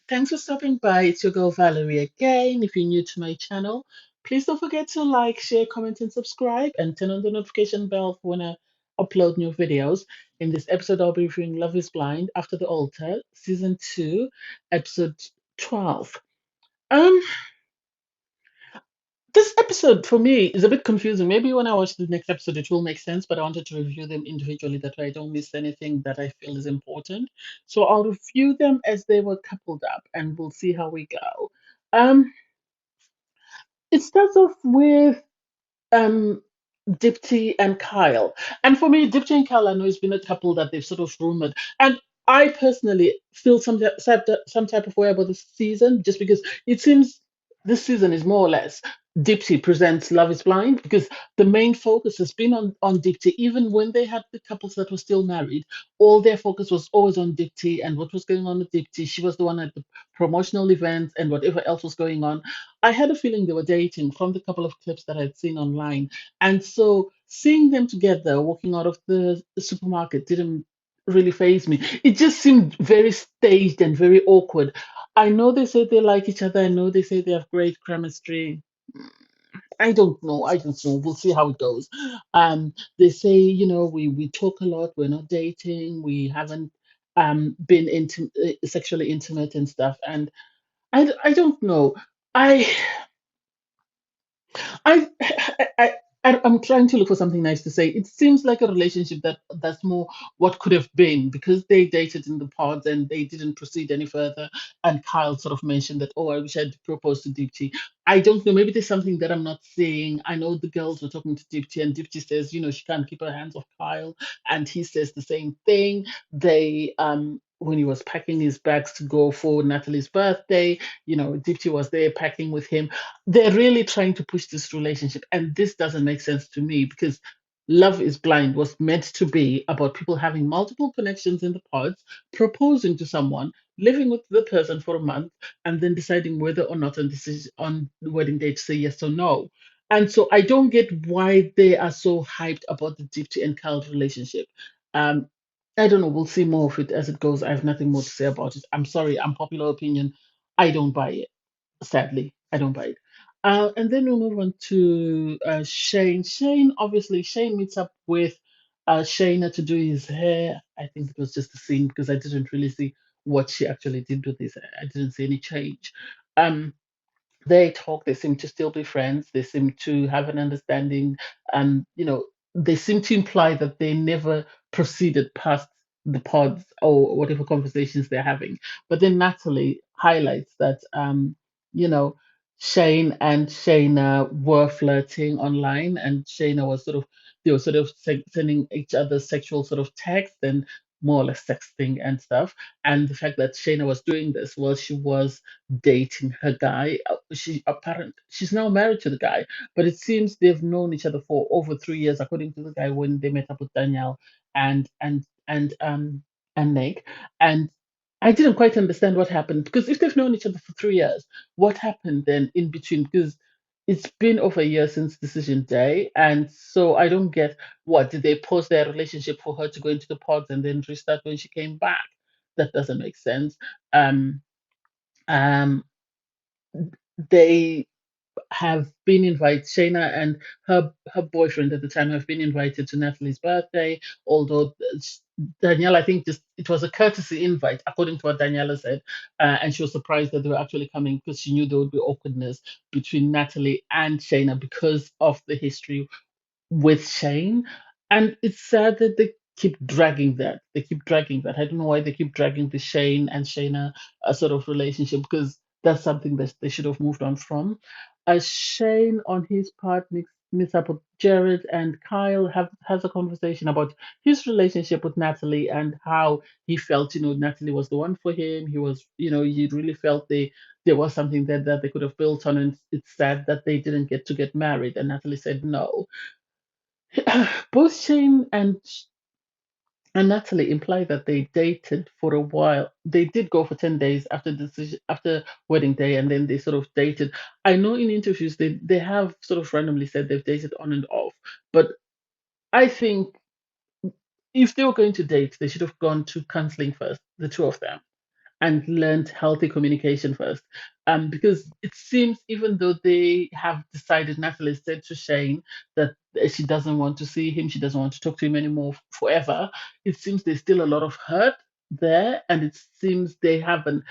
Thanks for stopping by. It's your girl Valerie again. If you're new to my channel, please don't forget to like, share, comment, and subscribe, and turn on the notification bell for when I upload new videos. In this episode, I'll be reviewing Love is Blind After the Altar, Season 2, Episode 12. Um, this episode for me is a bit confusing. Maybe when I watch the next episode, it will make sense, but I wanted to review them individually that way I don't miss anything that I feel is important. So I'll review them as they were coupled up and we'll see how we go. Um, it starts off with um Dipti and Kyle. And for me, Dipti and Kyle, I know it's been a couple that they've sort of rumored. And I personally feel some type of way about this season, just because it seems this season is more or less Dipti presents Love is Blind, because the main focus has been on Dipti. Even when they had the couples that were still married, all their focus was always on Dipti and what was going on with Dipti. She was the one at the promotional events and whatever else was going on. I had a feeling they were dating from the couple of clips that I'd seen online. And so seeing them together walking out of the supermarket didn't really phase me. It just seemed very staged and very awkward. I know they say they like each other. I know they say they have great chemistry. I don't know. I don't know. We'll see how it goes. They say, we talk a lot. We're not dating. We haven't been sexually intimate and stuff. And I don't know. I I, I'm trying to look for something nice to say. It seems like a relationship that's more what could have been, because they dated in the pods and they didn't proceed any further. And Kyle sort of mentioned that, oh, I wish I'd proposed to Deepti. I don't know. Maybe there's something that I'm not seeing. I know the girls were talking to Deepti, and Deepti says, she can't keep her hands off Kyle, and he says the same thing. They when he was packing his bags to go for Natalie's birthday, Deepti was there packing with him. They're really trying to push this relationship, and this doesn't make sense to me, because Love is Blind was meant to be about people having multiple connections in the pods, proposing to someone, living with the person for a month, and then deciding whether or not on the wedding day to say yes or no. And so I don't get why they are so hyped about the Deepti and Kyle relationship. um I don't know, we'll see more of it as it goes. I have nothing more to say about it. I'm sorry, unpopular opinion, I don't buy it. Sadly, I don't buy it. And then we move on to Shane. Shane meets up with Shayna to do his hair. I think it was just a scene, because I didn't really see what she actually did with his hair. I didn't see any change. Um, they talk, they seem to still be friends, they seem to have an understanding, and they seem to imply that they never proceeded past the pods or whatever conversations they're having. But then Natalie highlights that you know Shane and Shayna were flirting online, and Shayna was sort of they were sort of sending each other sexual sort of text and more or less sexting and stuff. And the fact that Shayna was doing this while she was dating her guy. She's now married to the guy, but it seems they've known each other for over 3 years, according to the guy, when they met up with Danielle and and and um and Nick. And I didn't quite understand what happened, because if they've known each other for 3 years, what happened then in between? Because it's been over a year since decision day, and so I don't get, what did they pause their relationship for her to go into the pods and then restart when she came back? That doesn't make sense. Um, um, they have been invited, Shayna and her boyfriend at the time have been invited to Natalie's birthday, although Danielle, I think, just it was a courtesy invite, according to what Daniela said. And she was surprised that they were actually coming, because she knew there would be awkwardness between Natalie and Shayna because of the history with Shane. And it's sad that they keep dragging that. They keep dragging that. I don't know why they keep dragging the Shane and Shayna sort of relationship, because that's something that they should have moved on from. Shane, on his part, meets up with Jared, and Kyle has a conversation about his relationship with Natalie and how he felt, Natalie was the one for him. He was, he really felt there was something that they could have built on, and it's sad that they didn't get married. And Natalie said no. Both Shane and Natalie imply that they dated for a while. They did go for 10 days after after wedding day, and then they sort of dated. I know in interviews they have sort of randomly said they've dated on and off, but I think if they were going to date, they should have gone to counseling first, the two of them, and learned healthy communication first. Because it seems, even though they have decided, Natalie said to Shane that she doesn't want to see him, she doesn't want to talk to him anymore forever, it seems there's still a lot of hurt there, and it seems they haven't,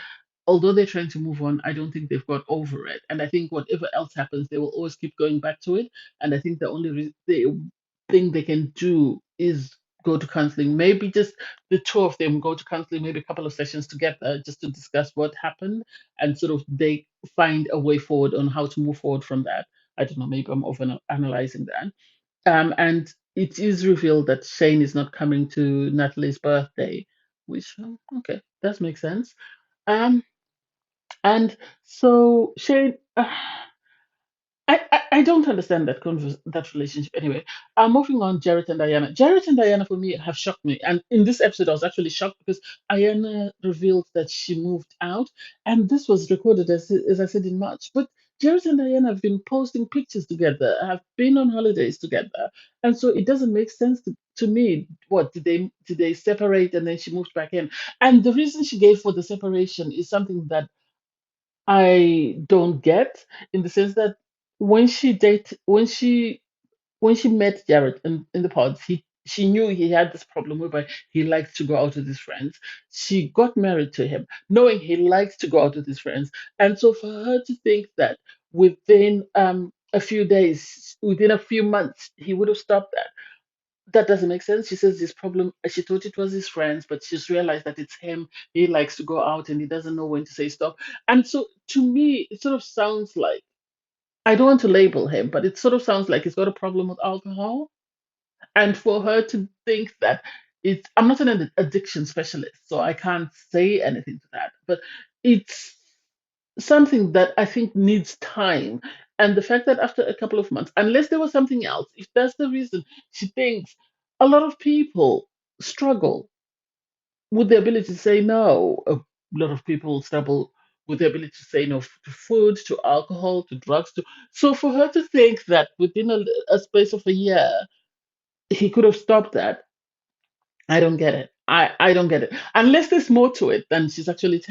although they're trying to move on, I don't think they've got over it. And I think whatever else happens, they will always keep going back to it. And I think the only thing they can do is go to counseling. Maybe just the two of them go to counseling, maybe a couple of sessions together, just to discuss what happened, and sort of they find a way forward on how to move forward from that. I don't know, maybe I'm over analyzing that. And it is revealed that Shane is not coming to Natalie's birthday, which, okay, does make sense. Um, and so Shane, I don't understand that relationship anyway. Moving on, Jared and Diana. Jared and Diana for me have shocked me, and in this episode I was actually shocked because Diana revealed that she moved out, and this was recorded as I said in March. But Jared and Diana have been posting pictures together, have been on holidays together, and so it doesn't make sense to me. What did they separate and then she moved back in? And the reason she gave for the separation is something that I don't get, in the sense that when she date when she met Jared in the pods, she knew he had this problem whereby he likes to go out with his friends. She got married to him, knowing he likes to go out with his friends. And so for her to think that within a few days, within a few months, he would have stopped that doesn't make sense. She says this problem, she thought it was his friends, but she's realized that it's him. He likes to go out and he doesn't know when to say stop. And so to me, it sort of sounds like, I don't want to label him, but it sort of sounds like he's got a problem with alcohol. And for her to think that I'm not an addiction specialist, so I can't say anything to that, but it's something that I think needs time. And the fact that after a couple of months, unless there was something else, if that's the reason, she thinks a lot of people struggle with the ability to say no. A lot of people struggle with the ability to say no to food, to alcohol, to drugs. So for her to think that within a space of a year, he could have stopped that, I don't get it. I don't get it. Unless there's more to it than she's actually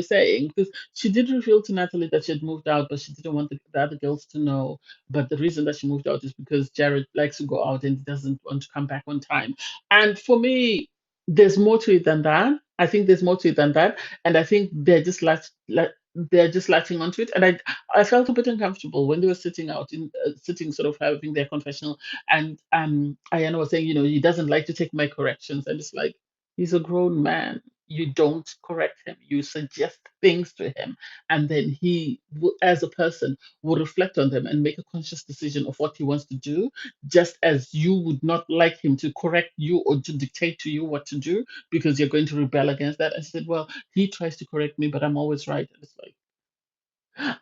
saying, because she did reveal to Natalie that she had moved out, but she didn't want the other girls to know. But the reason that she moved out is because Jared likes to go out and he doesn't want to come back on time. And for me, there's more to it than that. I think there's more to it than that, and I think they're just latching onto it. And I felt a bit uncomfortable when they were sitting sort of having their confessional, and Ayana was saying, he doesn't like to take my corrections, and it's like, he's a grown man. You don't correct him. You suggest things to him, and then he, as a person, will reflect on them and make a conscious decision of what he wants to do. Just as you would not like him to correct you or to dictate to you what to do because you're going to rebel against that. I said, well, he tries to correct me, but I'm always right. And it's like,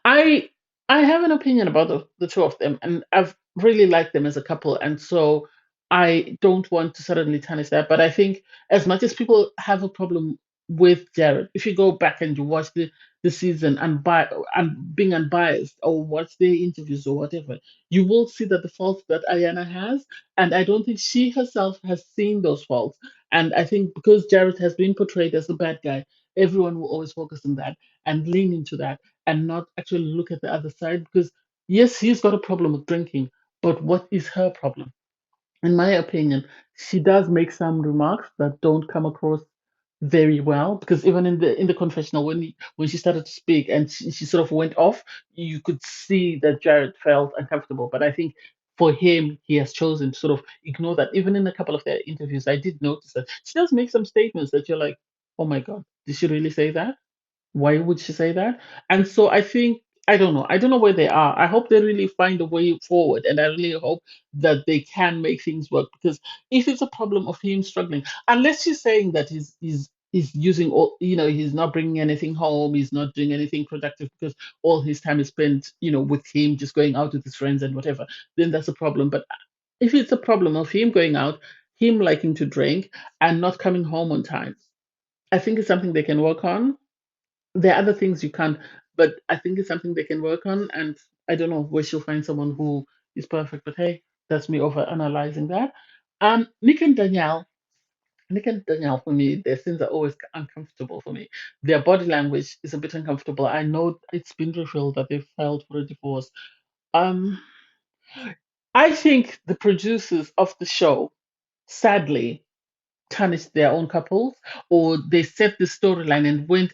I I have an opinion about the two of them, and I've really liked them as a couple, and so I don't want to suddenly tarnish that. But I think, as much as people have a problem with Jared, if you go back and you watch the season and being unbiased, or watch their interviews or whatever, you will see that the faults that Ayana has, and I don't think she herself has seen those faults. And I think because Jared has been portrayed as the bad guy, everyone will always focus on that and lean into that and not actually look at the other side, because yes, he's got a problem with drinking, but what is her problem? In my opinion, she does make some remarks that don't come across very well, because even in the confessional, when she started to speak and she sort of went off, you could see that Jared felt uncomfortable. But I think for him, he has chosen to sort of ignore that. Even in a couple of their interviews, I did notice that she does make some statements that you're like, oh my god, did she really say that? Why would she say that? And so I think, I don't know. I don't know where they are. I hope they really find a way forward, and I really hope that they can make things work. Because if it's a problem of him struggling, unless she's saying that he's using all, he's not bringing anything home, he's not doing anything productive because all his time is spent, with him just going out with his friends and whatever, then that's a problem. But if it's a problem of him going out, him liking to drink and not coming home on time, I think it's something they can work on. There are other things you can't, but I think it's something they can work on. And I don't know where she'll find someone who is perfect, but hey, that's me over analyzing that. Nick and Danielle. Nick and Danielle, for me, their scenes are always uncomfortable for me. Their body language is a bit uncomfortable. I know it's been revealed that they filed for a divorce. Um, I think the producers of the show, sadly, tarnished their own couples, or they set the storyline and went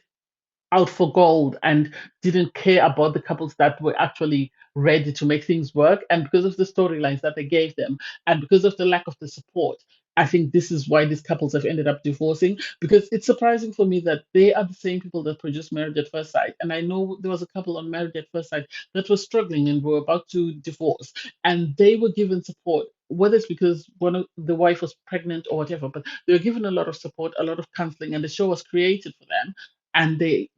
out for gold and didn't care about the couples that were actually ready to make things work. And because of the storylines that they gave them, and because of the lack of the support, I think this is why these couples have ended up divorcing. Because it's surprising for me that they are the same people that produced Marriage at First Sight. And I know there was a couple on Marriage at First Sight that was struggling and were about to divorce, and they were given support. Whether it's because one of the wife was pregnant or whatever, but they were given a lot of support, a lot of counseling, and the show was created for them, and they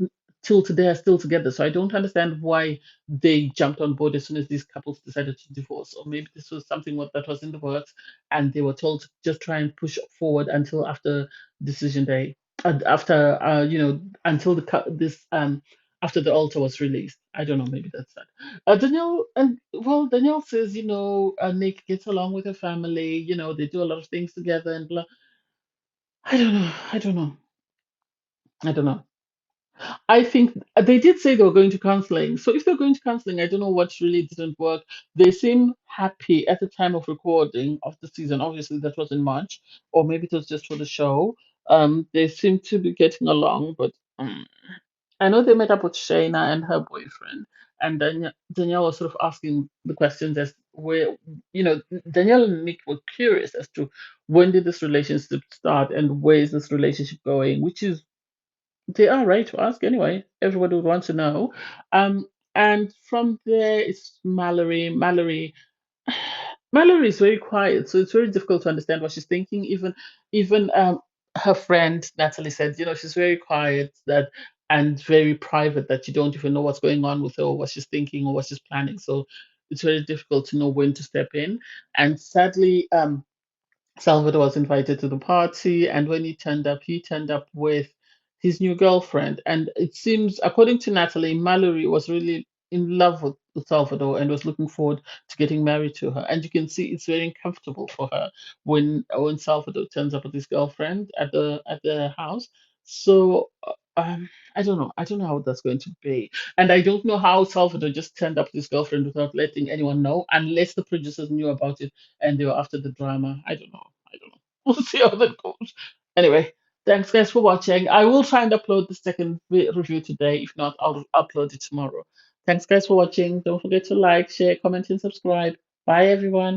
till today are still together. So I don't understand why they jumped on board as soon as these couples decided to divorce. Or maybe this was something that was in the works, and they were told to just try and push forward until after decision day, after until this after the altar was released. I don't know. Maybe that's that. Danielle and well, Danielle says Nick gets along with her family. They do a lot of things together and blah. I don't know. I don't know. I don't know. I think they did say they were going to counseling. So if they're going to counseling, I don't know what really didn't work. They seem happy at the time of recording of the season. Obviously, that was in March, or maybe it was just for the show. They seem to be getting along, but I know they met up with Shayna and her boyfriend, and Danielle was sort of asking the questions as where, Danielle and Nick were curious as to when did this relationship start and where is this relationship going, which is they are right to ask anyway. Everybody would want to know. Um, and from there, it's Mallory. Mallory is very quiet, so it's very difficult to understand what she's thinking. Even her friend Natalie said, she's very quiet and very private, that you don't even know what's going on with her or what she's thinking or what she's planning. So it's very difficult to know when to step in. And sadly, Salvador was invited to the party, and when he turned up with his new girlfriend. And it seems, according to Natalie, Mallory was really in love with Salvador and was looking forward to getting married to her. And you can see it's very uncomfortable for her when Salvador turns up with his girlfriend at the house. So I don't know. I don't know how that's going to be. And I don't know how Salvador just turned up with his girlfriend without letting anyone know, unless the producers knew about it and they were after the drama. I don't know. I don't know. We'll see how that goes. Anyway, thanks guys for watching. I will try and upload the second review today. If not, I'll upload it tomorrow. Thanks guys for watching. Don't forget to like, share, comment, and subscribe. Bye everyone.